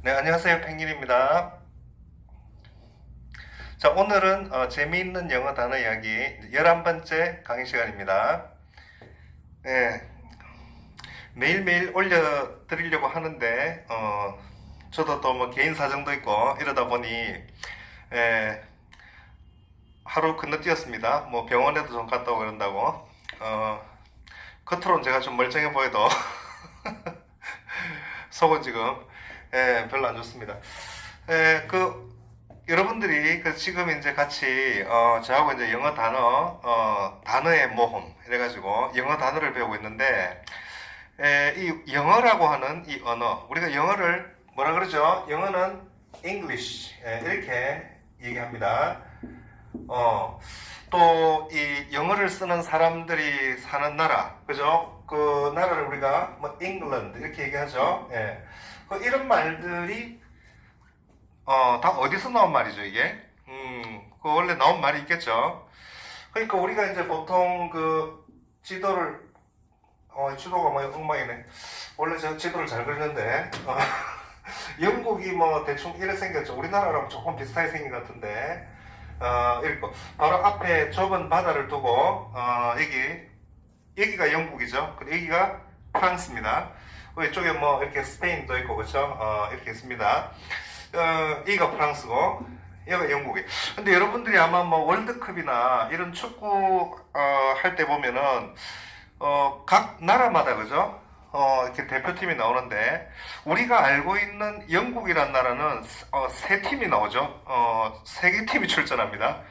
네, 안녕하세요. 펭귄입니다. 자, 오늘은 재미있는 영어 단어 이야기 11번째 강의 시간입니다. 네, 매일매일 올려드리려고 하는데, 저도 또 뭐 개인 사정도 있고 이러다 보니, 하루 건너뛰었습니다. 뭐 병원에도 좀 갔다 오고 그런다고. 겉으로는 제가 좀 멀쩡해 보여도, 속은 지금, 별로 안 좋습니다. 여러분들이 지금 이제 같이 저하고 이제 영어 단어의 모험 이래가지고 영어 단어를 배우고 있는데, 이 영어라고 하는 이 언어, 우리가 영어를 뭐라 그러죠? 영어는 English 이렇게 얘기합니다. 또 이 영어를 쓰는 사람들이 사는 나라, 그죠? 그 나라를 우리가 뭐 England 이렇게 얘기하죠. 이런 말들이 다 어디서 나온 말이죠, 이게? 그 원래 나온 말이 있겠죠. 그러니까 우리가 이제 보통 그 지도를, 지도가 뭐 엉망이네. 원래 제가 지도를 잘 그리는데, 영국이 뭐 대충 이래 생겼죠. 우리나라랑 조금 비슷하게 생긴 것 같은데, 이렇게 바로 앞에 좁은 바다를 두고, 여기가 영국이죠. 그리고 여기가 프랑스입니다. 이쪽에 뭐 이렇게 스페인도 있고, 그렇죠? 이렇게 있습니다. 여기가 프랑스고 여기가 영국이. 근데 여러분들이 아마 뭐 월드컵이나 이런 축구 할 때 보면은 각 나라마다, 그죠? 이렇게 대표팀이 나오는데, 우리가 알고 있는 영국이란 나라는 세 팀이 나오죠. 세 개 팀이 출전합니다.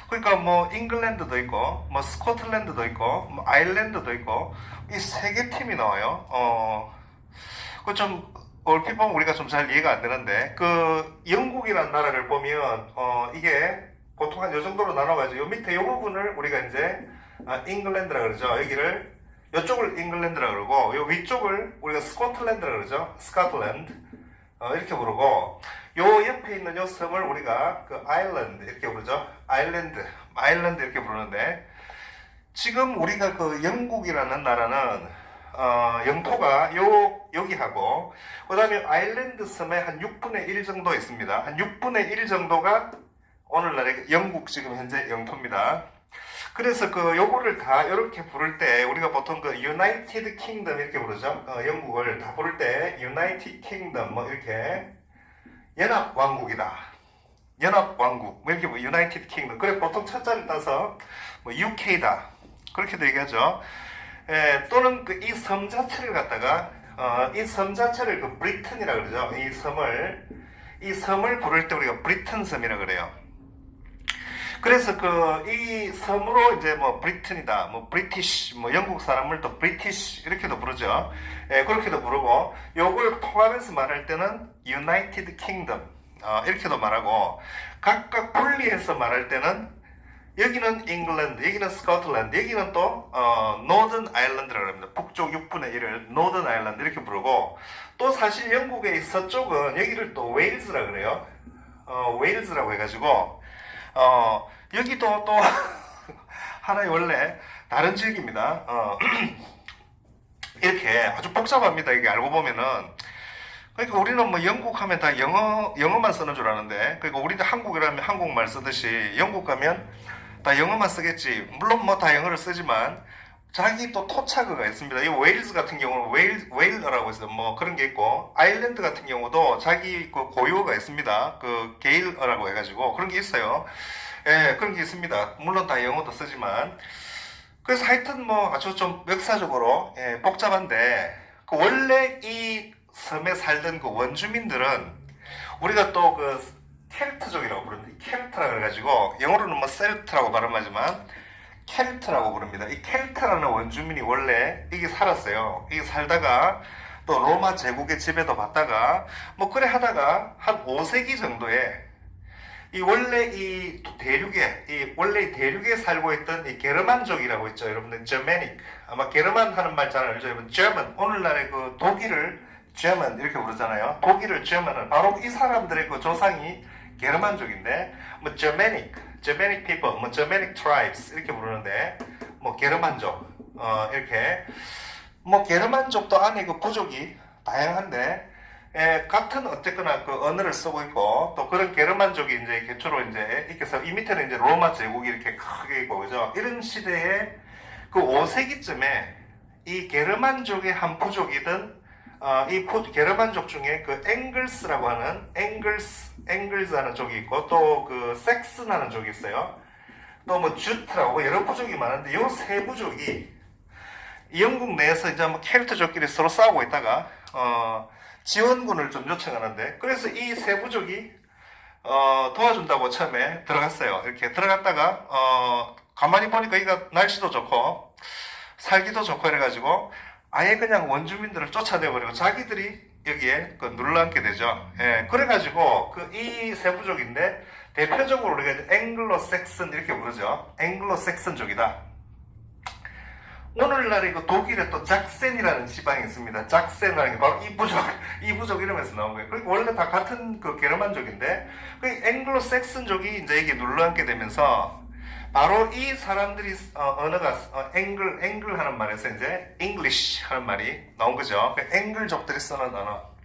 그러니까 뭐 잉글랜드도 있고 뭐 스코틀랜드도 있고 뭐 아일랜드도 있고, 이 세 개 팀이 나와요. 그좀 얼핏 보면 우리가 좀 잘 이해가 안 되는데, 그 영국이라는 나라를 보면 이게 보통 한 요 정도로 나눠가지고 요 밑에 요 부분을 우리가 이제 잉글랜드라 그러죠. 여기를 요쪽을 잉글랜드라 그러고, 요 위쪽을 우리가 스코틀랜드라 그러죠. 스코틀랜드 이렇게 부르고, 요 옆에 있는 요 섬을 우리가 그 아일랜드 이렇게 부르죠. 아일랜드 이렇게 부르는데, 지금 우리가 그 영국이라는 나라는 영토가 여기하고, 그 다음에 아일랜드 섬에 한 6분의 1 정도 있습니다. 한 6분의 1 정도가 오늘날의 영국 지금 현재 영토입니다. 그래서 요거를 다 이렇게 부를 때, 우리가 보통 유나이티드 킹덤 이렇게 부르죠. 영국을 다 부를 때 유나이티드 킹덤 뭐 이렇게 연합왕국이다. 연합왕국 뭐 이렇게 뭐 유나이티드 킹덤. 그래 보통 첫자를 따서 뭐 UK다. 그렇게도 얘기하죠. 또는 이 섬 자체를 갖다가 이 섬 자체를 브리튼이라 그러죠. 이 섬을 부를 때 우리가 브리튼 섬이라 그래요. 그래서 이 섬으로 이제 뭐 브리튼이다, 뭐 브리티시, 뭐 영국 사람을 또 브리티시 이렇게도 부르죠. 그렇게도 부르고, 요걸 통하면서 말할 때는 유나이티드 킹덤 이렇게도 말하고, 각각 분리해서 말할 때는 여기는 잉글랜드, 여기는 스코틀랜드, 여기는 또 노던 아일랜드라고 합니다. 북쪽 6분의 1을 노던 아일랜드 이렇게 부르고, 또 사실 영국의 서쪽은 여기를 또 웨일즈라 그래요. 웨일즈라고 해가지고 여기도 또 하나의 원래 다른 지역입니다. 이렇게 아주 복잡합니다. 이게 알고 보면은. 그러니까 우리는 뭐 영국 하면 다 영어만 쓰는 줄 아는데, 그러니까 우리도 한국이라면 한국말 쓰듯이 영국 가면 다 영어만 쓰겠지. 물론 뭐 다 영어를 쓰지만 자기 또 토착어가 있습니다. 이 웨일즈 같은 경우는 웨일러라고 해서 뭐 그런 게 있고, 아일랜드 같은 경우도 자기 고유어가 있습니다. 게일어라고 해가지고 그런 게 있어요. 그런 게 있습니다. 물론 다 영어도 쓰지만. 그래서 하여튼 뭐 아주 좀 역사적으로 복잡한데, 원래 이 섬에 살던 원주민들은 우리가 또 켈트족이라고 부릅니다. 켈트라 그래가지고 영어로는 뭐 셀트라고 발음하지만 켈트라고 부릅니다. 이 켈트라는 원주민이 원래 여기 살았어요. 여기 살다가 또 로마 제국의 지배도 받다가 뭐 그래 하다가 한 5세기 정도에 원래 이 대륙에 살고 있던 이 게르만족이라고 있죠. 여러분들 저메닉, 아마 게르만 하는 말 잘 알죠. 여러분 저먼, 오늘날의 독일을 저먼 이렇게 부르잖아요. 독일을 저먼은 바로 이 사람들의 조상이 게르만족인데, 뭐 저메닉 people, 뭐 저메닉 tribes 이렇게 부르는데, 뭐 게르만족 이렇게 뭐 게르만족도 안에 부족이 다양한데, 같은 어쨌거나 그 언어를 쓰고 있고 또 그런 게르만족이 이제 개초로 이제 이렇게 이 밑에는 이제 로마 제국이 이렇게 크게 있고 그죠? 이런 시대에 그 5세기쯤에 이 게르만족의 한 부족이든 이 게르만족 중에 그 앵글스라고 하는 앵글스하는 족이 있고 또 그 섹슨하는 족이 있어요. 또 뭐 주트라고 여러 부족이 많은데 이 세 부족이 영국 내에서 이제 뭐 켈트족끼리 서로 싸우고 있다가 지원군을 좀 요청하는데 그래서 이 세 부족이 도와준다고 처음에 들어갔어요. 이렇게 들어갔다가 가만히 보니까 이가 날씨도 좋고 살기도 좋고 이래가지고 아예 그냥 원주민들을 쫓아내버리고 자기들이 여기에 눌러앉게 되죠. 예, 그래가지고 이 세 부족인데 대표적으로 우리가 앵글로색슨 이렇게 부르죠. 앵글로색슨족이다. 오늘날에 그 독일에 또 작센이라는 지방이 있습니다. 작센이라는 게 바로 이 부족 이름에서 나온 거예요. 그러니까 원래 다 같은 그 게르만족인데, 그 앵글로색슨족이 이제 여기 눌러앉게 되면서, 바로 이 사람들이, 언어가, 앵글 하는 말에서 이제, English 하는 말이 나온 거죠. 그 앵글족들이 쓰는 언어.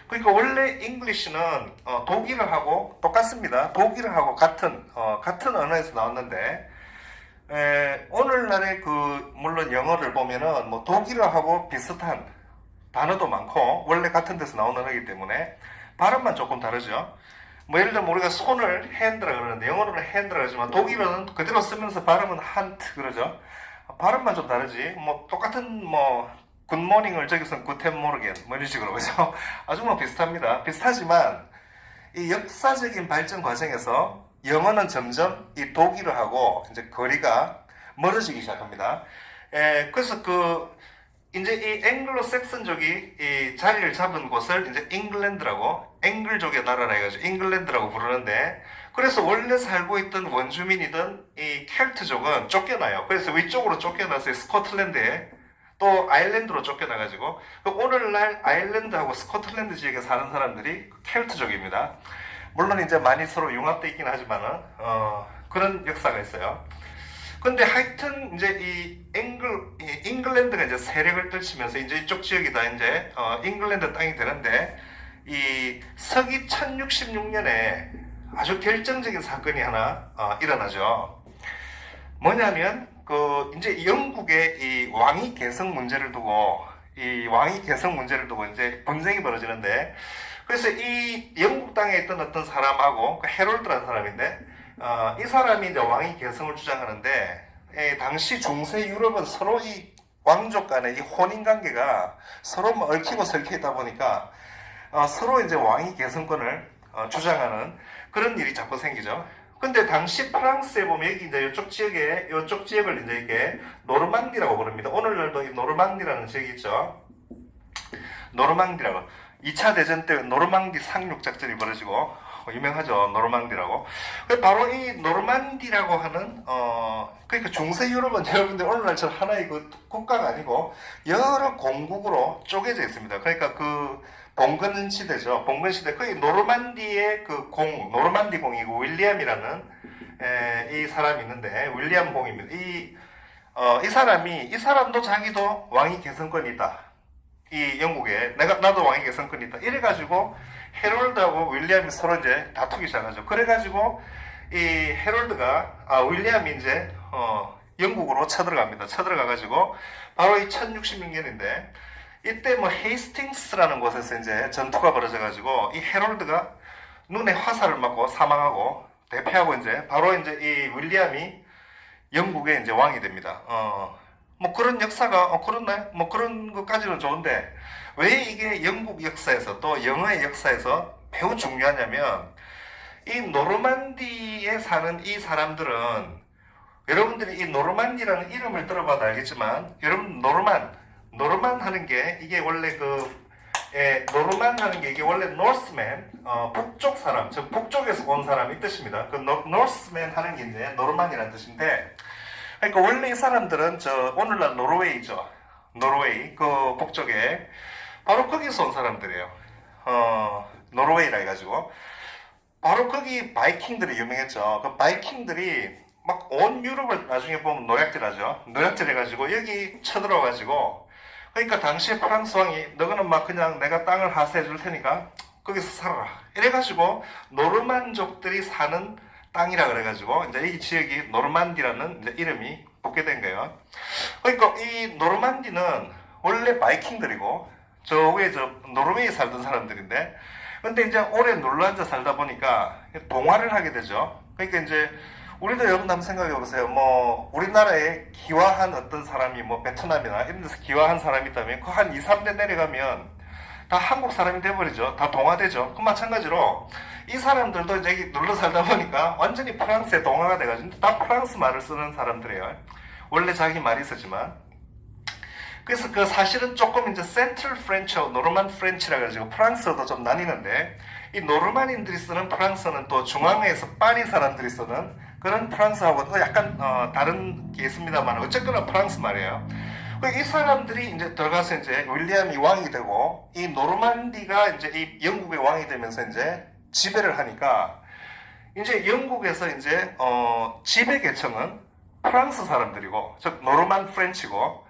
그러니까 원래 English는, 독일어하고 똑같습니다. 독일어하고 같은 언어에서 나왔는데, 오늘날의 물론 영어를 보면은 뭐 독일어하고 비슷한 단어도 많고 원래 같은 데서 나온 언어이기 때문에 발음만 조금 다르죠. 뭐 예를 들면 우리가 손을 핸드라 그러는데 영어로는 핸드라 그러지만 독일어는 그대로 쓰면서 발음은 한트 그러죠. 발음만 좀 다르지. 뭐 똑같은 뭐 굿모닝을 저기서는 굿텐모르겐 뭐 이런 식으로 그죠. 아주 뭐 비슷합니다. 비슷하지만 이 역사적인 발전 과정에서 영어는 점점 이 독일어하고 이제 거리가 멀어지기 시작합니다. 그래서 이제 이 앵글로색슨족이 이 자리를 잡은 곳을 이제 잉글랜드라고, 앵글족의 나라라 해가지고 잉글랜드라고 부르는데, 그래서 원래 살고 있던 원주민이던 이 켈트족은 쫓겨나요. 그래서 위쪽으로 쫓겨나서 스코틀랜드에 또 아일랜드로 쫓겨나가지고, 오늘날 아일랜드하고 스코틀랜드 지역에 사는 사람들이 켈트족입니다. 물론 이제 많이 서로 융합되어 있긴 하지만은, 그런 역사가 있어요. 근데 하여튼, 이제 잉글랜드가 이제 세력을 떨치면서 이제 이쪽 지역이 다 이제, 잉글랜드 땅이 되는데, 이 서기 1066년에 아주 결정적인 사건이 하나, 일어나죠. 뭐냐면, 이제 영국의 이 왕위 계승 문제를 두고, 이제 분쟁이 벌어지는데, 그래서 이 영국 땅에 있던 어떤 사람하고 헤롤드라는 사람인데 이 사람이 이제 왕위 계승을 주장하는데 당시 중세 유럽은 서로 이 왕족 간의 이 혼인 관계가 서로 뭐 얽히고 설켜 있다 보니까 서로 이제 왕위 계승권을 주장하는 그런 일이 자꾸 생기죠. 근데 당시 프랑스에 보면 여기 이제 이쪽 지역을 이제 이게 노르망디라고 부릅니다. 오늘날도 이 노르망디라는 지역이 있죠. 노르망디라고. 2차 대전 때 노르망디 상륙 작전이 벌어지고 유명하죠. 노르망디라고. 바로 이 노르망디라고 하는 그러니까 중세 유럽은 여러분들 오늘날처럼 하나의 국가가 아니고 여러 공국으로 쪼개져 있습니다. 그러니까 봉건 시대죠. 봉건 시대. 거의 노르망디의 노르망디 공이고 윌리엄이라는 이 사람이 있는데 윌리엄 공입니다. 이 사람도 자기도 왕위 계승권이 있다. 이 영국에 나도 왕위 계승권이 있다. 이래가지고 헤롤드하고 윌리엄이 서로 이제 다투기 시작하죠. 그래가지고 이 윌리엄이 이제 영국으로 쳐들어갑니다. 쳐들어가가지고 바로 이 1066년인데 이때 뭐 헤이스팅스라는 곳에서 이제 전투가 벌어져가지고 이 헤롤드가 눈에 화살을 맞고 사망하고 대패하고 이제 바로 이제 이 윌리엄이 영국의 이제 왕이 됩니다. 뭐 그런 역사가 그렇나요? 뭐 그런 것까지는 좋은데 왜 이게 영국 역사에서 또 영어의 역사에서 매우 중요하냐면 이 노르망디에 사는 이 사람들은 여러분들이 이 노르망디라는 이름을 들어봐도 알겠지만 여러분 노르만 하는 게 이게 원래 노르만 하는 게 이게 원래 노스맨 북쪽 사람 즉 북쪽에서 온 사람이 뜻입니다. 노스맨 하는 게 이제 노르만이라는 뜻인데 그러니까 원래 이 사람들은 오늘날 노르웨이죠. 노르웨이 북쪽에 바로 거기서 온 사람들이에요. 노르웨이라 해가지고 바로 거기 바이킹들이 유명했죠. 그 바이킹들이 막 온 유럽을 나중에 보면 노략질하죠. 노략질 해가지고 여기 쳐들어가지고 그러니까 당시에 프랑스 왕이 너는 막 그냥 내가 땅을 하사해 줄 테니까 거기서 살아라. 이래가지고 노르만족들이 사는 땅이라 그래가지고 이제 이 지역이 노르만디라는 이제 이름이 붙게 된 거예요. 그러니까 이 노르만디는 원래 바이킹들이고 저 위에 저 노르웨이에 살던 사람들인데, 근데 이제 오래 눌러앉아 살다 보니까 동화를 하게 되죠. 그러니까 이제 우리도 여러분 한번 생각해 보세요. 뭐 우리나라에 기와한 어떤 사람이 뭐 베트남이나 이런 데서 기와한 사람이 있다면 그 한 2, 3대 내려가면 다 한국 사람이 돼버리죠. 다 동화되죠. 그 마찬가지로 이 사람들도 이제 여기 눌러 살다 보니까 완전히 프랑스의 동화가 돼가지고 다 프랑스 말을 쓰는 사람들이에요. 원래 자기 말이 있었지만. 그래서 그 사실은 조금 이제 센트럴 프렌치, 노르만 프렌치라 가지고 프랑스어도 좀 나뉘는데, 이 노르만인들이 쓰는 프랑스어는 또 중앙에서 파리 사람들이 쓰는 그런 프랑스하고 또 약간 다른 게 있습니다만 어쨌거나 프랑스 말이에요. 이 사람들이 이제 들어가서 이제 윌리엄이 왕이 되고 이 노르만디가 이제 이 영국의 왕이 되면서 이제 지배를 하니까 이제 영국에서 이제 지배 계층은 프랑스 사람들이고 즉 노르만 프렌치고,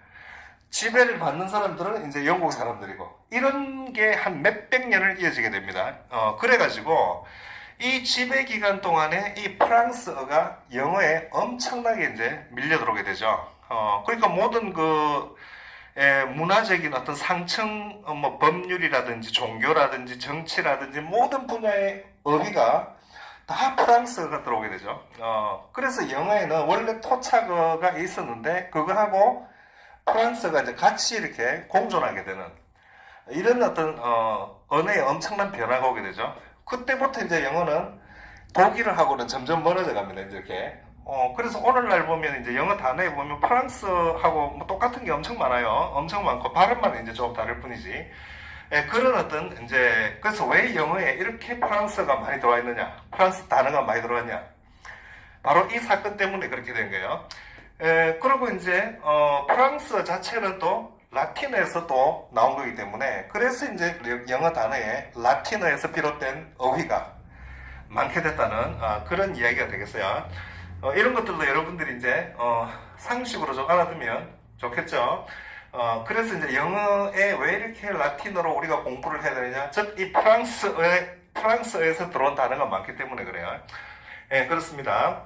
지배를 받는 사람들은 이제 영국 사람들이고, 이런 게 한 몇백 년을 이어지게 됩니다. 그래가지고 이 지배 기간 동안에 이 프랑스어가 영어에 엄청나게 이제 밀려 들어오게 되죠. 그러니까 모든 그 문화적인 어떤 상층, 뭐 법률이라든지 종교라든지 정치라든지 모든 분야의 어휘가 다 프랑스어가 들어오게 되죠. 그래서 영어에는 원래 토착어가 있었는데 그거하고 프랑스어가 이제 같이 이렇게 공존하게 되는 이런 어떤 언어에 엄청난 변화가 오게 되죠. 그때부터 이제 영어는 독일어하고는 점점 멀어져 갑니다. 이제 이렇게. 그래서 오늘날 보면 이제 영어 단어에 보면 프랑스하고 뭐 똑같은 게 엄청 많아요. 엄청 많고 발음만 이제 조금 다를 뿐이지. 그런 어떤 이제, 그래서 왜 영어에 이렇게 프랑스어가 많이 들어와 있느냐, 프랑스 단어가 많이 들어왔냐, 바로 이 사건 때문에 그렇게 된 거예요. 그리고 이제 프랑스어 자체는 또 라틴어에서 또 나온 거기 때문에, 그래서 이제 영어 단어에 라틴어에서 비롯된 어휘가 많게 됐다는 그런 이야기가 되겠어요. 이런 것들도 여러분들이 이제 상식으로 좀 알아두면 좋겠죠. 그래서 이제 영어에 왜 이렇게 라틴어로 우리가 공부를 해야 되느냐, 즉 이 프랑스어에서 들어온 단어가 많기 때문에 그래요. 예, 그렇습니다.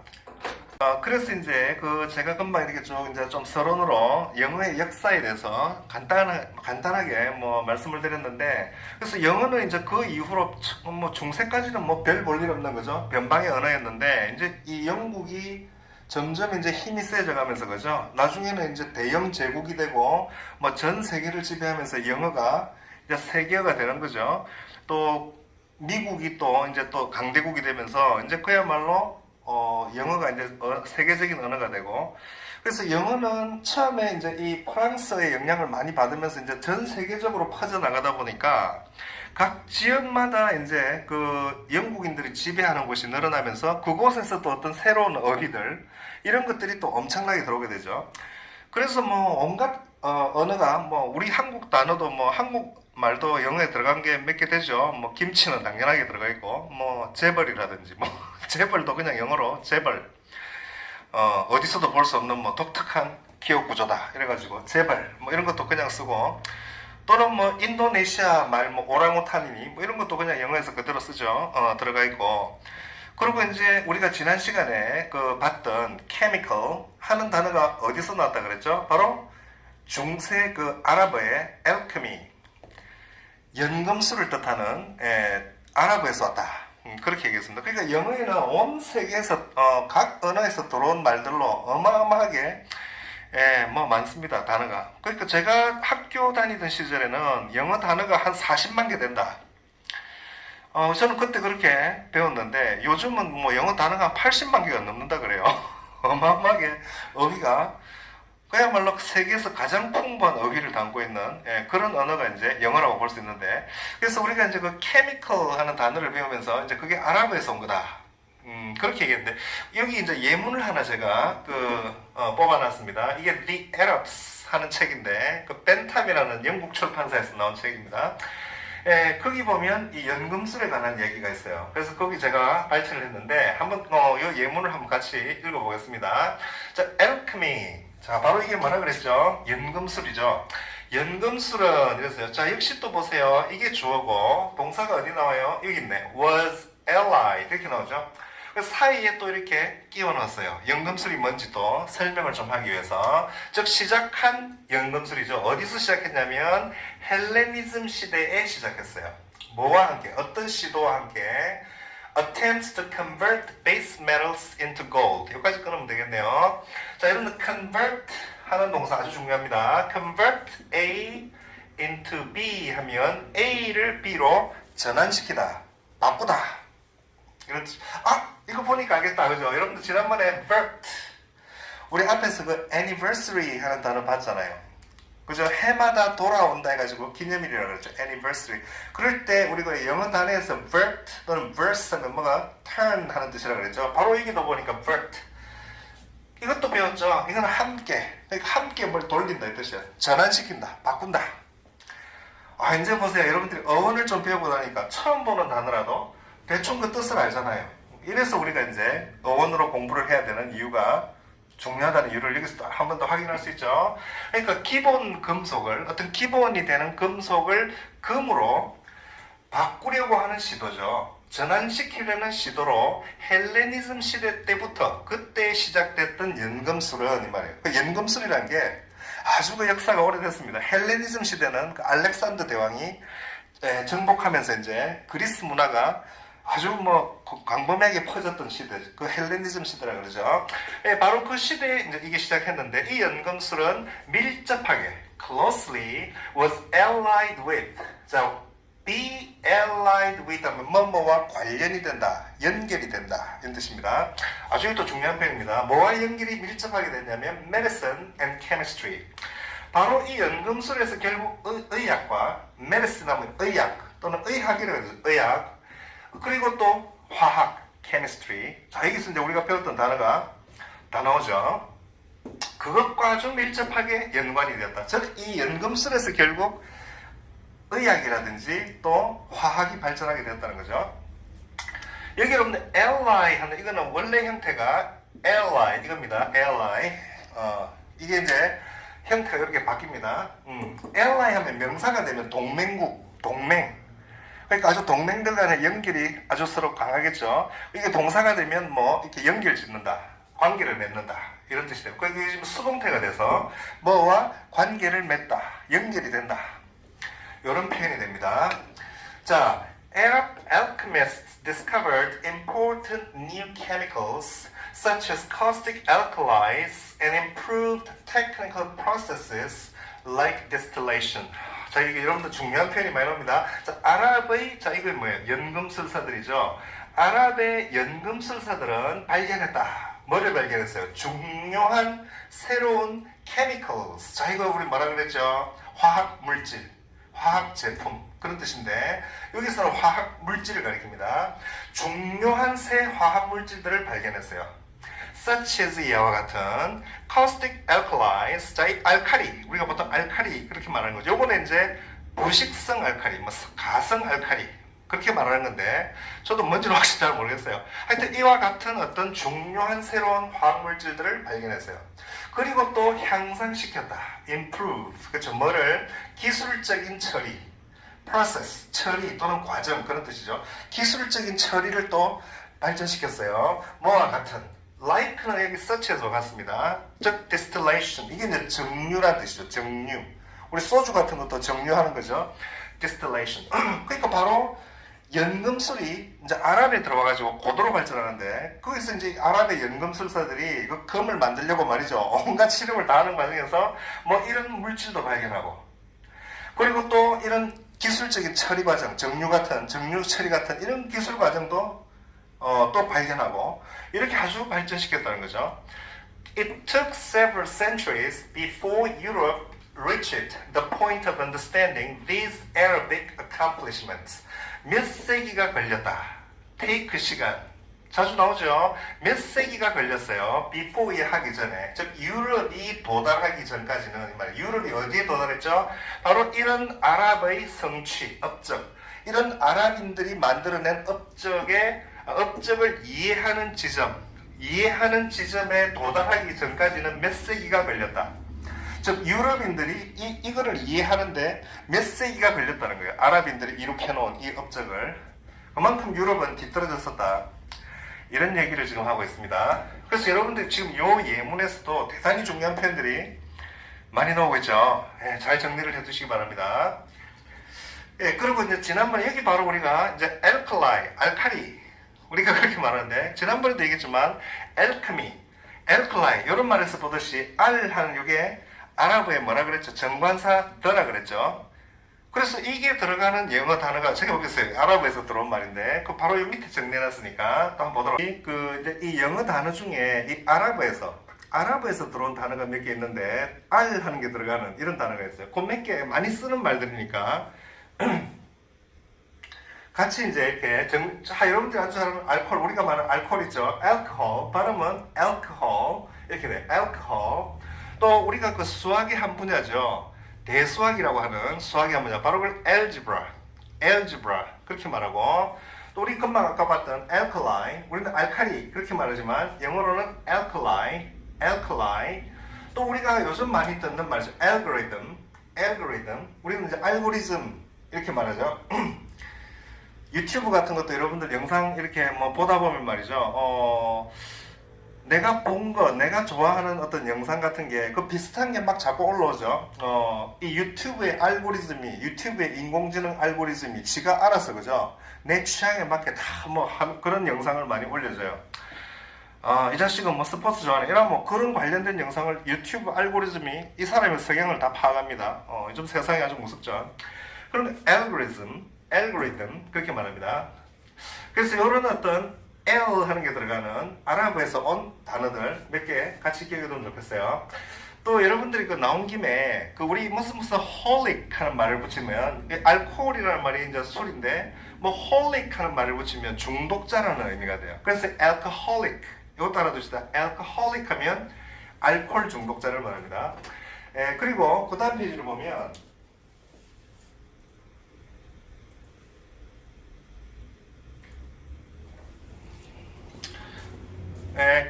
그래서 이제 제가 금방 이렇게 쭉 이제 좀 서론으로 영어의 역사에 대해서 간단하게 뭐 말씀을 드렸는데, 그래서 영어는 이제 그 이후로 뭐 중세까지는 뭐 별 볼 일 없는 거죠. 변방의 언어였는데, 이제 이 영국이 점점 이제 힘이 세져 가면서 그죠. 나중에는 이제 대영 제국이 되고 뭐 전 세계를 지배하면서 영어가 이제 세계어가 되는 거죠. 또 미국이 또 이제 또 강대국이 되면서 이제 그야말로 영어가 이제 세계적인 언어가 되고, 그래서 영어는 처음에 이제 이 프랑스의 영향을 많이 받으면서 이제 전 세계적으로 퍼져나가다 보니까 각 지역마다 이제 그 영국인들이 지배하는 곳이 늘어나면서 그곳에서 또 어떤 새로운 어휘들, 이런 것들이 또 엄청나게 들어오게 되죠. 그래서 뭐 온갖 언어가 뭐 우리 한국 단어도 뭐 한국 말도 영어에 들어간 게 몇 개 되죠. 뭐 김치는 당연하게 들어가 있고, 뭐 재벌이라든지 뭐 재벌도 그냥 영어로 재벌, 어디서도 볼 수 없는 뭐 독특한 기억 구조다 이래가지고 재벌 뭐 이런 것도 그냥 쓰고, 또는 뭐 인도네시아 말 뭐 오랑우탄이니 뭐 이런 것도 그냥 영어에서 그대로 쓰죠. 들어가 있고. 그리고 이제 우리가 지난 시간에 봤던 chemical 하는 단어가 어디서 나왔다 그랬죠? 바로 중세 아랍어의 alchemy, 연금술을 뜻하는 아랍어에서 왔다. 그렇게 얘기했습니다. 그러니까 영어에는 온 세계에서 각 언어에서 들어온 말들로 어마어마하게 뭐 많습니다. 단어가. 그러니까 제가 학교 다니던 시절에는 영어 단어가 한 40만 개 된다. 저는 그때 그렇게 배웠는데 요즘은 뭐 영어 단어가 한 80만 개가 넘는다 그래요. 어마어마하게 어휘가, 그야말로 세계에서 가장 풍부한 어휘를 담고 있는 그런 언어가 이제 영어라고 볼 수 있는데, 그래서 우리가 이제 chemical 하는 단어를 배우면서 이제 그게 아랍어에서 온 거다. 그렇게 얘기했는데, 여기 이제 예문을 하나 제가 뽑아놨습니다. 이게 The Arabs 하는 책인데, 벤탐이라는 영국 출판사에서 나온 책입니다. 거기 보면 이 연금술에 관한 얘기가 있어요. 그래서 거기 제가 발췌를 했는데 한번 이 예문을 한번 같이 읽어보겠습니다. 자, alchemy. 자, 바로 이게 뭐라 그랬죠? 연금술이죠. 연금술은 이랬어요. 자, 역시 또 보세요. 이게 주어고 동사가 어디 나와요? 여기 있네. was allied 이렇게 나오죠. 사이에 또 이렇게 끼워 넣었어요. 연금술이 뭔지도 설명을 좀 하기 위해서. 즉 시작한 연금술이죠. 어디서 시작했냐면 헬레니즘 시대에 시작했어요. 뭐와 함께? 어떤 시도와 함께? Attempts to convert base metals into gold. 여기까지 끊으면 되겠네요. 자, 여러분들 convert 하는 동사 아주 중요합니다. convert A into B 하면 A를 B로 전환시키다, 바꾸다. 이런 뜻. 이거 보니까 알겠다, 그죠? 여러분들 지난번에 vert 우리 앞에서 그 anniversary 하는 단어 봤잖아요. 그죠? 해마다 돌아온다 해가지고 기념일이라고 그랬죠. anniversary. 그럴 때 우리가 영어 단어에서 vert 또는 verse 하면 뭐가 turn 하는 뜻이라고 그랬죠. 바로 여기도 보니까 vert. 이것도 배웠죠. 이거는 함께. 그러니까 함께 뭘 돌린다 이 뜻이야. 전환시킨다, 바꾼다. 이제 보세요. 여러분들이 어원을 좀 배우고 나니까 처음 보는 단어라도 대충 그 뜻을 알잖아요. 이래서 우리가 이제 어원으로 공부를 해야 되는 이유가 중요하다는 이유를 여기서 한 번 더 확인할 수 있죠. 그러니까 기본 금속을, 어떤 기본이 되는 금속을 금으로 바꾸려고 하는 시도죠. 전환시키려는 시도로 헬레니즘 시대 때부터 그때 시작됐던 연금술은 이 말이에요. 그 연금술이라는 게 아주 그 역사가 오래됐습니다. 헬레니즘 시대는 그 알렉산더 대왕이 정복하면서 이제 그리스 문화가 아주 광범위하게 퍼졌던 시대, 그 헬레니즘 시대라 그러죠. 바로 그 시대에 이제 이게 시작했는데 이 연금술은 밀접하게 closely was allied with. 자, be allied with 하면 뭐뭐와 관련이 된다, 연결이 된다 이런 뜻입니다. 아주 또 중요한 표현입니다. 뭐와 연결이 밀접하게 됐냐면 medicine and chemistry. 바로 이 연금술에서 결국 의학과 medicine 하면 의학 또는 의학이라고 해서 의학, 그리고 또 화학, chemistry. 자, 여기서 이제 우리가 배웠던 단어가 다 나오죠. 그것과 아주 밀접하게 연관이 되었다. 즉, 이 연금술에서 결국 의학이라든지 또 화학이 발전하게 되었다는 거죠. 여기 여러분들 ally 하는 이거는 원래 형태가 ally 이겁니다. ally. 이게 이제 형태가 이렇게 바뀝니다. ally 하면 명사가 되면 동맹국, 동맹. 그러니까 아주 동맹들 간의 연결이 아주 서로 강하겠죠. 이게 동사가 되면 이렇게 연결 짓는다, 관계를 맺는다 이런 뜻이 되고, 이게 지금 수동태가 돼서 뭐와 관계를 맺다, 연결이 된다 이런 표현이 됩니다. 자, Arab alchemists discovered important new chemicals such as caustic alkalis and improved technical processes like distillation. 자, 이게 여러분들 중요한 표현이 많이 나옵니다. 자, 아랍의, 자, 이게 뭐예요? 연금술사들이죠. 아랍의 연금술사들은 발견했다. 뭐를 발견했어요? 중요한 새로운 chemicals. 자, 이거 우리 뭐라 그랬죠? 화학 물질, 화학 제품. 그런 뜻인데, 여기서는 화학 물질을 가리킵니다. 중요한 새 화학 물질들을 발견했어요. such as 이와 같은 caustic alkalis, 자, 이 알칼리, 우리가 보통 알칼리 그렇게 말하는 거죠. 요거는 이제 부식성 알칼리, 가성 알칼리 그렇게 말하는 건데 저도 뭔지는 확실히 잘 모르겠어요. 하여튼 이와 같은 어떤 중요한 새로운 화학 물질들을 발견했어요. 그리고 또 향상시켰다, improve, 그렇죠. 뭐를? 기술적인 처리, process, 처리 또는 과정 그런 뜻이죠. 기술적인 처리를 또 발전시켰어요. 뭐와 같은? like는 여기 such as와 같습니다. 즉 distillation, 이게 이제 정류란 뜻이죠. 정류. 우리 소주 같은 것도 정류하는 거죠. distillation. 그러니까 바로 연금술이 이제 아랍에 들어와가지고 고도로 발전하는데, 거기서 이제 아랍의 연금술사들이 그 금을 만들려고 말이죠. 온갖 실험을 다 하는 과정에서 이런 물질도 발견하고, 그리고 또 이런 기술적인 처리 과정, 정류 처리 같은 이런 기술 과정도 또 발견하고, 이렇게 아주 발전시켰다는 거죠. It took several centuries before Europe reached the point of understanding these Arabic accomplishments. 몇 세기가 걸렸다. take 시간. 자주 나오죠. 몇 세기가 걸렸어요. before에 하기 전에. 즉 유럽이 도달하기 전까지는, 유럽이 어디에 도달했죠? 바로 이런 아랍의 성취, 업적. 이런 아랍인들이 만들어낸 업적을 이해하는 지점에 도달하기 전까지는 몇 세기가 걸렸다. 즉 즉 유럽인들이 이거를 이해하는데 몇 세기가 걸렸다는 거예요. 아랍인들이 이룩해 놓은 이 업적을. 그만큼 유럽은 뒤떨어졌었다. 이런 얘기를 지금 하고 있습니다. 그래서 여러분들 지금 요 예문에서도 대단히 중요한 표현들이 많이 나오고 있죠. 예, 잘 정리를 해두시기 바랍니다. 예, 그리고 이제 지난번에 여기 바로 우리가 이제 알칼리 우리가 그렇게 말하는데 지난번에도 얘기했지만 알칼리 이런 말에서 보듯이 알 하는 이게 아랍어에 뭐라 그랬죠? 정관사 더라 그랬죠. 그래서 이게 들어가는 영어 단어가 제가 보겠어요. 아랍어에서 들어온 말인데 그 바로 여기 밑에 정리해놨으니까 또 한번 보도록. 이제 이 영어 단어 중에 이 아랍어에서 들어온 단어가 몇 개 있는데 알 하는 게 들어가는 이런 단어가 있어요. 그 몇 개 많이 쓰는 말들이니까 같이 이제 이렇게 여러분들이 아주 잘 아는 알코올, 우리가 말하는 알코올 있죠. 알코올 발음은 알코올 이렇게 돼. 알코올. 또 우리가 그 수학의 한 분야죠. 대수학이라고 하는 수학의 한 분야. 바로 그걸 algebra 그렇게 말하고, 또 우리 금방 아까 봤던 alkaline, 우리는 알칼리 그렇게 말하지만 영어로는 alkaline. 또 우리가 요즘 많이 듣는 말이죠. algorithm. 우리는 이제 알고리즘 이렇게 말하죠. 유튜브 같은 것도 여러분들 영상 이렇게 뭐 보다 보면 말이죠. 내가 본 거, 내가 좋아하는 어떤 영상 같은 게 그 비슷한 게 막 자꾸 올라오죠. 이 유튜브의 알고리즘이, 유튜브의 인공지능 알고리즘이 지가 알아서 그죠? 내 취향에 맞게 다 뭐 그런 영상을 많이 올려줘요. 이 자식은 뭐 스포츠 좋아하네. 이런 뭐 그런 관련된 영상을 유튜브 알고리즘이 이 사람의 성향을 다 파악합니다. 좀 세상이 아주 무섭죠. 그럼 알고리즘 그렇게 말합니다. 그래서 이런 어떤 L 하는 게 들어가는 아랍어에서 온 단어들 몇 개 같이 기억해두면 좋겠어요. 또 여러분들이 그 나온 김에 그 우리 무슨 holic 하는 말을 붙이면, 알코올이라는 말이 이제 술인데 뭐 holic 하는 말을 붙이면 중독자라는 의미가 돼요. 그래서 alcoholic 이것도 알아두시다. alcoholic 하면 알코올 중독자를 말합니다. 그리고 그 다음 페이지를 보면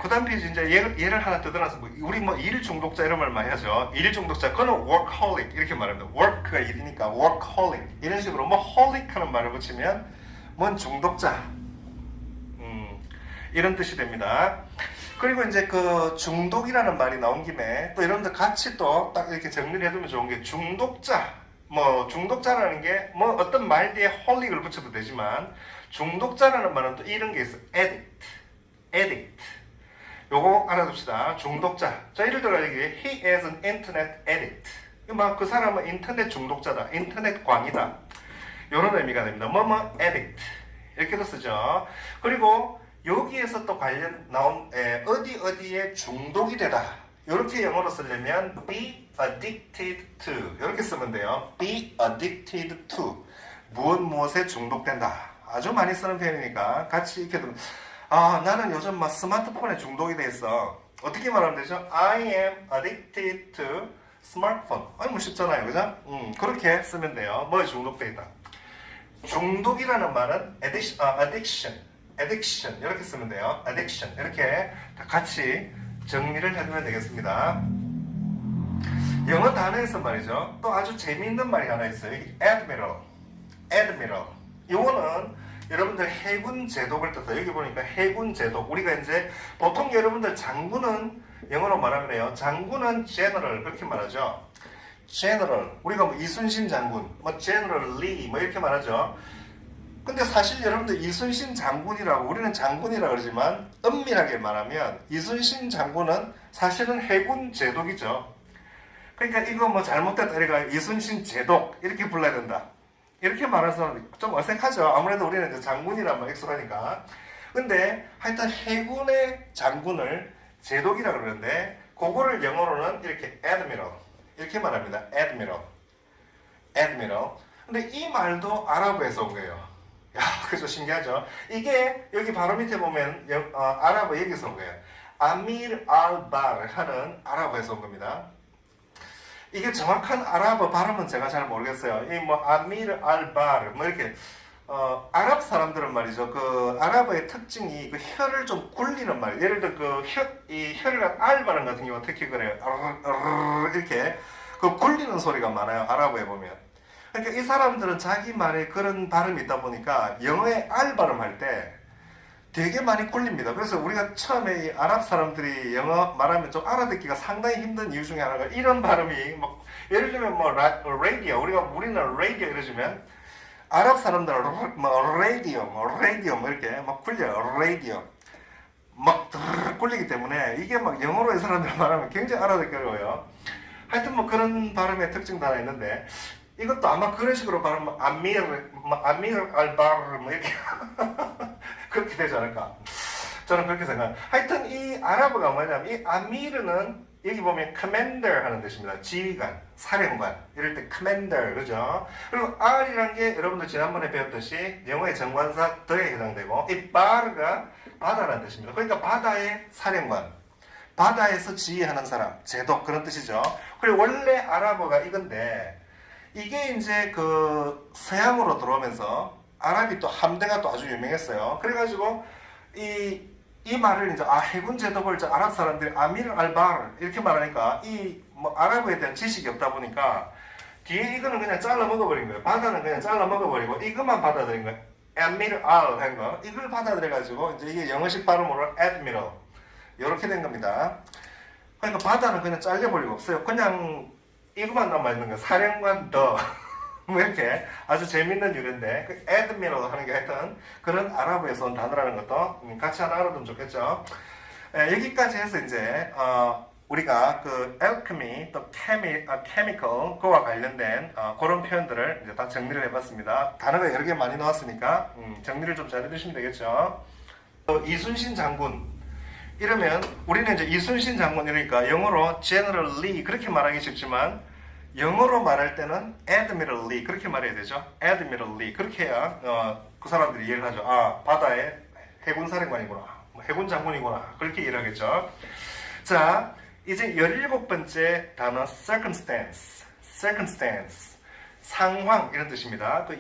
그 다음 페이지 이제 예를 하나 뜯어놔서 우리 뭐 일 중독자 이런 말 많이 하죠. 일 중독자 그거는 workaholic 이렇게 말합니다. work가 일이니까 workaholic 이런 식으로 뭐 holic 하는 말을 붙이면 뭔 중독자 이런 뜻이 됩니다. 그리고 이제 그 중독이라는 말이 나온 김에 또 여러분들 같이 또 딱 이렇게 정리를 해두면 좋은 게 중독자, 뭐 중독자라는 게 뭐 어떤 말 뒤에 holic을 붙여도 되지만 중독자라는 말은 또 이런 게 있어요. addict 요거 알아둡시다. 중독자. 자, 예를 들어 여기 he is an internet addict. 그 사람은 인터넷 중독자다. 인터넷 광이다. 요런 의미가 됩니다. 뭐뭐 addict 이렇게도 쓰죠. 그리고 여기에서 또 관련 나온 어디에 중독이 되다. 이렇게 영어로 쓰려면 be addicted to 이렇게 쓰면 돼요. be addicted to 무엇에 중독된다. 아주 많이 쓰는 표현이니까 같이 익혀 두면, 나는 요즘 막 스마트폰에 중독이 돼 있어. 어떻게 말하면 되죠? I am addicted to smartphone. 뭐 쉽잖아요, 그죠? 그렇게 쓰면 돼요. 뭐에 중독돼 있다. 중독이라는 말은 addiction 이렇게 쓰면 돼요. addiction 이렇게 다 같이 정리를 해두면 되겠습니다. 영어 단어에서 말이죠. 또 아주 재미있는 말이 하나 있어요. admiral. 이거는 여러분들 해군 제독을 뜻해요. 여기 보니까 해군 제독. 우리가 이제 보통 여러분들 장군은 영어로 말하면 그래요. 장군은 general 그렇게 말하죠. general. 우리가 뭐 이순신 장군, 뭐 general Lee 뭐 이렇게 말하죠. 근데 사실 여러분들 이순신 장군이라고 우리는 장군이라고 그러지만 엄밀하게 말하면 이순신 장군은 사실은 해군 제독이죠. 그러니까 이거 뭐 잘못됐다 이래가 이순신 제독 이렇게 불러야 된다. 이렇게 말해서 좀 어색하죠. 아무래도 우리는 이제 장군이란 말 익숙하니까. 근데 하여튼 해군의 장군을 제독이라고 그러는데 그거를 영어로는 이렇게 admiral 이렇게 말합니다. admiral. 근데 이 말도 아랍어에서 온 거예요. 야, 그죠? 신기하죠? 이게 여기 바로 밑에 보면 아랍어 여기서 온 거예요. 아미르 알바르 하는 아랍어에서 온 겁니다. 이게 정확한 아랍어 발음은 제가 잘 모르겠어요. 이 뭐 아미르 알바르 뭐 이렇게 아랍 사람들은 말이죠. 그 아랍어의 특징이 그 혀를 좀 굴리는 말. 예를 들어 이 혀를 R 발음 같은 경우 특히 그래요. 이렇게 그 굴리는 소리가 많아요. 아랍어에 보면. 그러니까 이 사람들은 자기 말에 그런 발음이 있다 보니까 영어의 R 발음할 때 되게 많이 굴립니다. 그래서 우리가 처음에 이 아랍 사람들이 영어 말하면 좀 알아듣기가 상당히 힘든 이유 중에 하나가 이런 발음이 막 예를 들면 뭐 라디오 우리는 라디오 이러시면 아랍 사람들은 뭐 라디오 뭐 이렇게 막 굴려요. 라디오 막 굴리기 때문에 이게 막 영어로 이 사람들 말하면 굉장히 알아듣기 어려워요. 하여튼 뭐 그런 발음의 특징도 하나 있는데 이것도 아마 그런 식으로 발음하면 아미르 알바르 뭐 이렇게 그렇게 되지 않을까 저는 그렇게 생각해요. 하여튼 이 아랍어가 뭐냐면 이 아미르는 여기 보면 commander 하는 뜻입니다. 지휘관, 사령관 이럴 때 commander 그죠? 그리고 R이란 게 여러분들 지난번에 배웠듯이 영어의 정관사 더에 해당되고 이 바르가 바다라는 뜻입니다. 그러니까 바다의 사령관, 바다에서 지휘하는 사람, 제독 그런 뜻이죠. 그리고 원래 아랍어가 이건데 이게 이제 그 서양으로 들어오면서 아랍이 또 함대가 또 아주 유명했어요. 그래가지고 이 말을 이제 해군 제독을 아랍 사람들이 아미르 알바르 이렇게 말하니까 이 뭐 아랍어에 대한 지식이 없다 보니까 뒤에 이거는 그냥 잘라 먹어버린 거예요. 바다는 그냥 잘라 먹어버리고 이것만 받아들인 거예요. 아미르 알 한 거 이걸 받아들여가지고 이제 이게 영어식 발음으로 admiral 이렇게 된 겁니다. 그러니까 바다는 그냥 잘려버리고 없어요. 그냥 이것만 남아있는 거예요. 사령관 더 뭐 이렇게 아주 재밌는 유래인데 그 admiral 하는 게 하여튼 그런 아랍어에서 온 단어라는 것도 같이 하나 알아두면 좋겠죠. 여기까지 해서 이제 우리가 그 alchemy 또 chemical 그와 관련된 그런 표현들을 이제 다 정리를 해봤습니다. 단어가 여러 개 많이 나왔으니까 정리를 좀 잘 해주시면 되겠죠. 이순신 장군 이러면 우리는 이제 이순신 장군 이러니까 영어로 General Lee 그렇게 말하기 쉽지만 영어로 말할 때는 Admiral Lee 그렇게 말해야 되죠. Admiral Lee 그렇게 해야 그 사람들이 이해를 하죠. 아 바다의 해군 사령관이구나, 해군 장군이구나 그렇게 이해를 하겠죠. 자 이제 17번째 단어 circumstance 상황 이런 뜻입니다. 그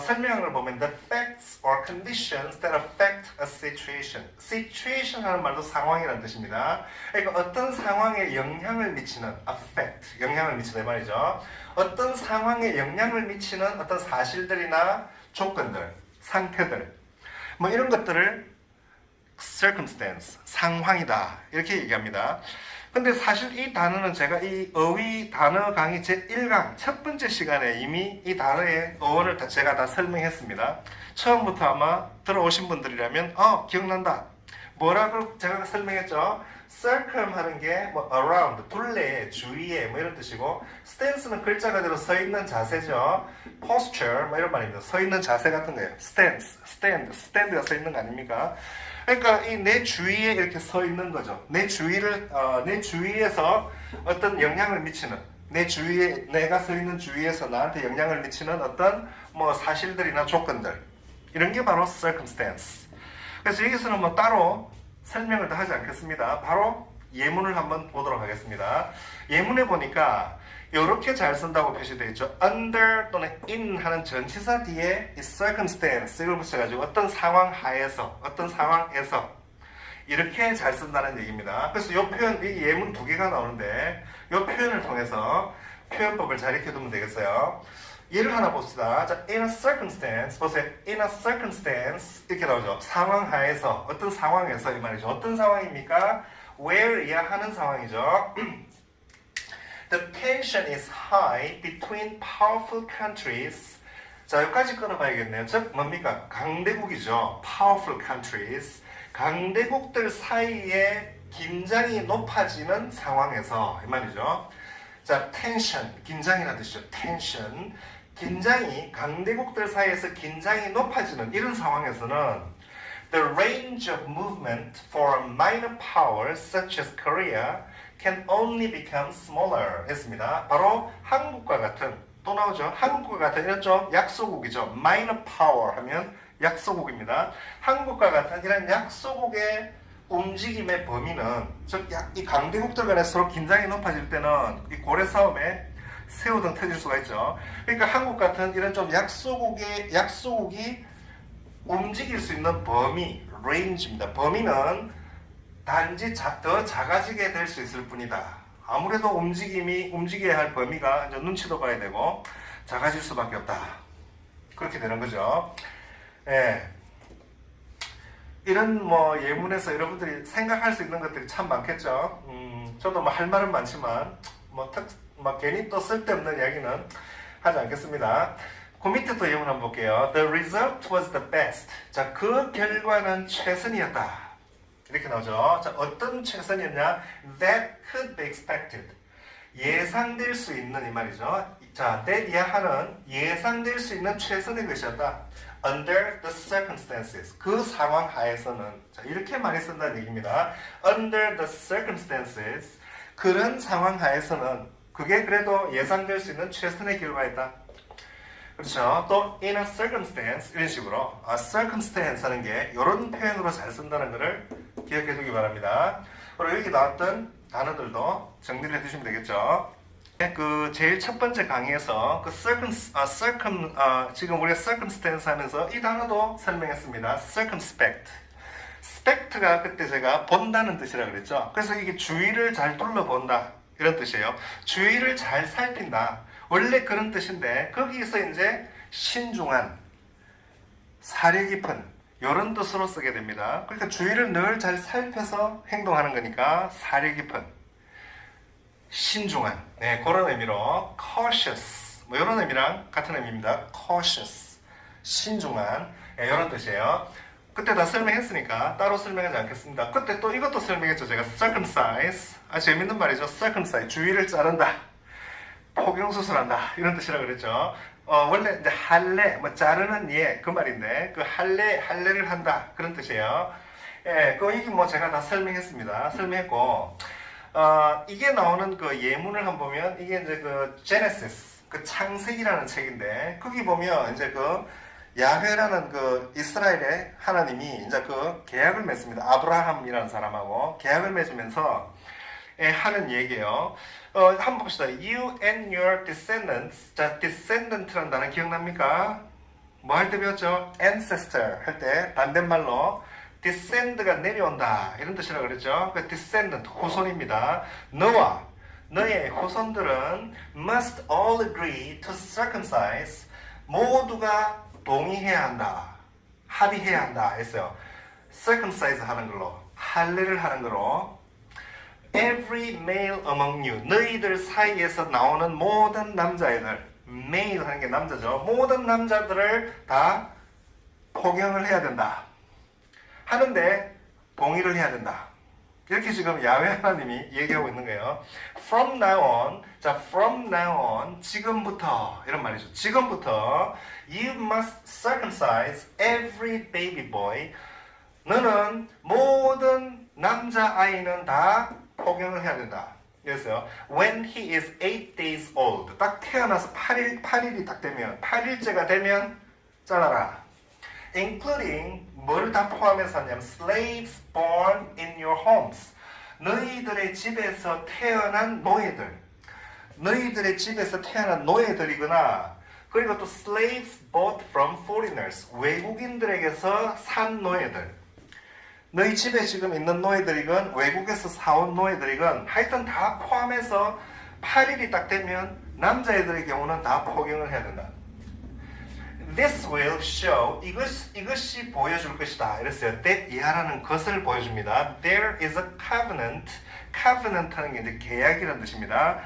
설명을 보면 the facts or conditions that affect a situation. situation 하는 말도 상황이라는 뜻입니다. 그러니까 어떤 상황에 영향을 미치는 affect, 영향을 미치다 이 말이죠. 어떤 상황에 영향을 미치는 어떤 사실들이나 조건들, 상태들 뭐 이런 것들을 circumstance, 상황이다 이렇게 얘기합니다. 근데 사실 이 단어는 제가 이 어휘 단어 강의 제1강 첫 번째 시간에 이미 이 단어의 어원을 제가 다 설명했습니다. 처음부터 아마 들어오신 분들이라면 기억난다. 뭐라고 제가 설명했죠? circum 하는 게 뭐 around, 둘레, 주위에 뭐 이런 뜻이고 stance는 글자 그대로 서 있는 자세죠. posture 뭐 이런 말입니다. 서 있는 자세 같은 거예요. stand가 서 있는 거 아닙니까? 그러니까 이 내 주위에 이렇게 서 있는 거죠. 내 주위에서 어떤 영향을 미치는 내 주위에 내가 서 있는 주위에서 나한테 영향을 미치는 어떤 뭐 사실들이나 조건들 이런 게 바로 circumstance. 그래서 여기서는 뭐 따로 설명을 더 하지 않겠습니다. 바로 예문을 한번 보도록 하겠습니다. 예문에 보니까 이렇게 잘 쓴다고 표시되어 있죠. under 또는 in 하는 전치사 뒤에 이 circumstance 이걸 붙여가지고 어떤 상황 하에서 어떤 상황에서 이렇게 잘 쓴다는 얘기입니다. 그래서 이 표현, 이 예문 두 개가 나오는데 이 표현을 통해서 표현법을 잘 익혀두면 되겠어요. 예를 하나 봅시다. 자, in a circumstance 보세요. in a circumstance 이렇게 나오죠. 상황 하에서 어떤 상황에서 이 말이죠. 어떤 상황입니까? where이야 하는 상황이죠. The tension is high between powerful countries. 자, 여기까지 끊어봐야겠네요. 즉, 뭡니까? 강대국이죠. Powerful countries. 강대국들 사이에 긴장이 높아지는 상황에서, 이 말이죠. 자, tension. 긴장이라는 뜻이죠. tension. 긴장이, 강대국들 사이에서 긴장이 높아지는 이런 상황에서는 The range of movement for a minor power such as Korea can only become smaller 했습니다. 바로 한국과 같은 또 나오죠. 한국과 같은 이런 좀 약소국이죠. minor power 하면 약소국입니다. 한국과 같은 이런 약소국의 움직임의 범위는 즉 이 강대국들 간에 서로 긴장이 높아질 때는 이 고래 싸움에 새우등 터질 수가 있죠. 그러니까 한국 같은 이런 좀 약소국이 움직일 수 있는 범위, range입니다. 범위는 단지 더 작아지게 될 수 있을 뿐이다. 아무래도 움직여야 할 범위가 이제 눈치도 봐야 되고 작아질 수밖에 없다. 그렇게 되는 거죠. 예. 이런 뭐 예문에서 여러분들이 생각할 수 있는 것들이 참 많겠죠. 저도 뭐 할 말은 많지만 뭐 괜히 또 쓸데없는 이야기는 하지 않겠습니다. 그 밑에 또 예문 한번 볼게요. The result was the best. 자, 그 결과는 최선이었다. 이렇게 나오죠. 자, 어떤 최선이었냐? That could be expected. 예상될 수 있는 이 말이죠. 자, that 이하는 예상될 수 있는 최선의 것이었다. Under the circumstances. 그 상황 하에서는. 자, 이렇게 많이 쓴다는 얘기입니다. Under the circumstances. 그런 상황 하에서는 그게 그래도 예상될 수 있는 최선의 결과였다. 그렇죠. 또 in a circumstance 이런 식으로 circumstance 하는 게 이런 표현으로 잘 쓴다는 것을 기억해 두기 바랍니다. 그리고 여기 나왔던 단어들도 정리를 해두시면 되겠죠. 그 제일 첫 번째 강의에서 그 지금 우리가 circumstance 하면서 이 단어도 설명했습니다. circumspect. spect가 그때 제가 본다는 뜻이라 그랬죠. 그래서 이게 주위를 잘 둘러본다 이런 뜻이에요. 주위를 잘 살핀다. 원래 그런 뜻인데 거기서 이제 신중한, 사려 깊은 이런 뜻으로 쓰게 됩니다. 그러니까 주위를 늘 잘 살펴서 행동하는 거니까 사려 깊은, 신중한, 네, 그런 의미로 cautious, 뭐 이런 의미랑 같은 의미입니다. cautious, 신중한, 네, 이런 뜻이에요. 그때 다 설명했으니까 따로 설명하지 않겠습니다. 그때 또 이것도 설명했죠. 제가 circumcise, 재밌는 말이죠. circumcise, 주위를 자른다, 포경수술한다 이런 뜻이라 그랬죠. 원래 이제 할례, 뭐 자르는 예, 그 말인데 그 할례를 한다 그런 뜻이에요. 예, 이게 뭐 제가 다 설명했습니다. 설명했고, 이게 나오는 그 예문을 한번 보면 이게 이제 그 제네시스, 그 창세기라는 책인데 거기 보면 이제 그 야훼라는 그 이스라엘의 하나님이 이제 그 계약을 맺습니다. 아브라함이라는 사람하고 계약을 맺으면서 하는 얘기예요. 한번 봅시다. You and your descendants. 자, descendant라는 단어 기억납니까? 뭐 할 때 배웠죠? ancestor 할 때 반대말로 descend가 내려온다 이런 뜻이라고 그랬죠. 그 descendant 후손입니다. 너의 후손들은 must all agree to circumcise. 모두가 동의해야 한다, 합의해야 한다 했어요. circumcise 하는 걸로, 할례를 하는 걸로. Every male among you. 너희들 사이에서 나오는 모든 남자애들. male 하는 게 남자죠. 모든 남자들을 다 포경을 해야 된다. 하는데 동의를 해야 된다. 이렇게 지금 야훼 하나님이 얘기하고 있는 거예요. From now on. 자, from now on. 지금부터. 이런 말이죠. 지금부터 you must circumcise every baby boy. 너는 모든 남자아이는 다 포경을 해야 된다. 그래서요. When he is 8 days old. 딱 태어나서 8일이 딱 되면 8일째가 되면 잘라라. Including 뭘 다 포함해서 하냐면 slaves born in your homes. 너희들의 집에서 태어난 노예들. 너희들의 집에서 태어난 노예들이거나 그리고 또 slaves bought from foreigners. 외국인들에게서 산 노예들. 너희 집에 지금 있는 노예들이건 외국에서 사온 노예들이건 하여튼 다 포함해서 8일이 딱 되면 남자애들의 경우는 다 포경을 해야 된다. This will show. 이것이 보여줄 것이다. 이랬어요. That 이하라는 것을 보여줍니다. There is a covenant. covenant 하는 게 이제 계약이라는 뜻입니다.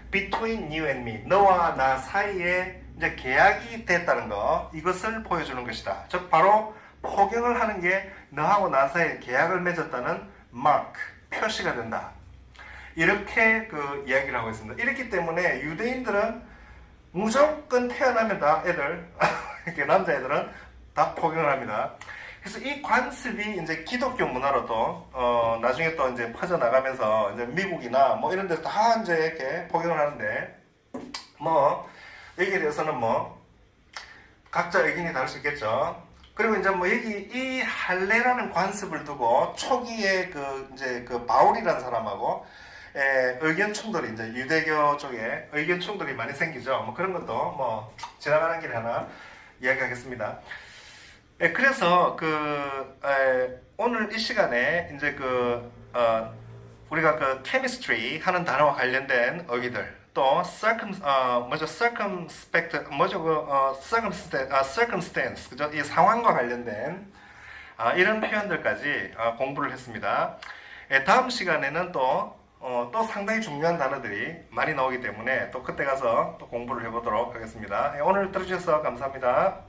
Between you and me. 너와 나 사이에 이제 계약이 됐다는 거. 이것을 보여주는 것이다. 즉 바로 포경을 하는 게 너하고 나 사이에 계약을 맺었다는 mark, 표시가 된다. 이렇게 그 이야기를 하고 있습니다. 이렇기 때문에 유대인들은 무조건 태어나면 다 애들, 이렇게 남자애들은 다 포경을 합니다. 그래서 이 관습이 이제 기독교 문화로도, 나중에 또 이제 퍼져나가면서 이제 미국이나 뭐 이런 데서 다 이제 이렇게 포경을 하는데, 뭐, 여기에 대해서는 뭐, 각자 의견이 다를 수 있겠죠. 그리고 이제 뭐 여기 이 할례라는 관습을 두고 초기에 이제 바울이라는 사람하고 의견 충돌이 이제 유대교 쪽에 의견 충돌이 많이 생기죠. 뭐 그런 것도 뭐 지나가는 길에 하나 이야기하겠습니다. 예, 그래서 오늘 이 시간에 이제 우리가 그 chemistry 하는 단어와 관련된 어휘들 또 circumspect circumstance 그죠? 이 상황과 관련된 이런 표현들까지 공부를 했습니다. 예, 다음 시간에는 또 상당히 중요한 단어들이 많이 나오기 때문에 또 그때 가서 또 공부를 해보도록 하겠습니다. 예, 오늘 들어주셔서 감사합니다.